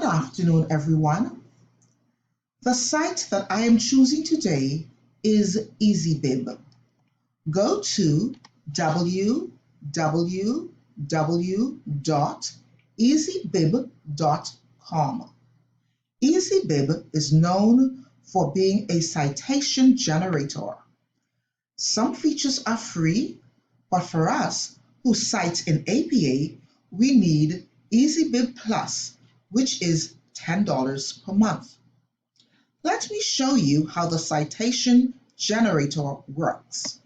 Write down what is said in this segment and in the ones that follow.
afternoon, everyone. The site that I am choosing today is EasyBib. Go to www.easybib.com. EasyBib is known for being a citation generator. Some features are free, but for us who cite in APA, we need EasyBib Plus, which is $10 per month. Let me show you how the citation generator works.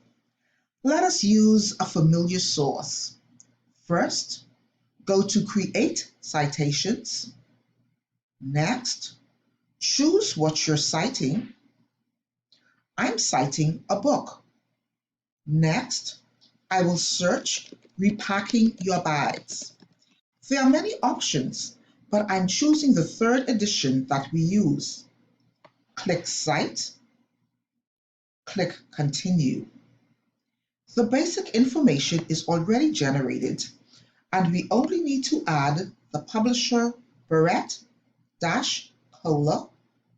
Let us use a familiar source. First, go to Create Citations. Next, choose what you're citing. I'm citing a book. Next, I will search Repacking Your Bags. There are many options, but I'm choosing the third edition that we use. Click Cite, click Continue. The basic information is already generated, and we only need to add the publisher Barrett-Cola,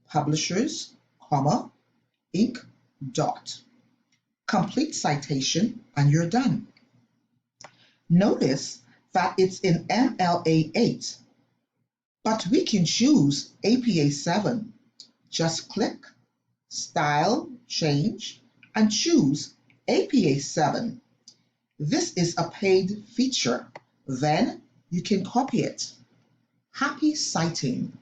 publishers, Inc. Complete citation, and you're done. Notice that it's in MLA 8, but we can choose APA 7. Just click Style Change and choose APA 7. This is a paid feature. Then you can copy it. Happy citing!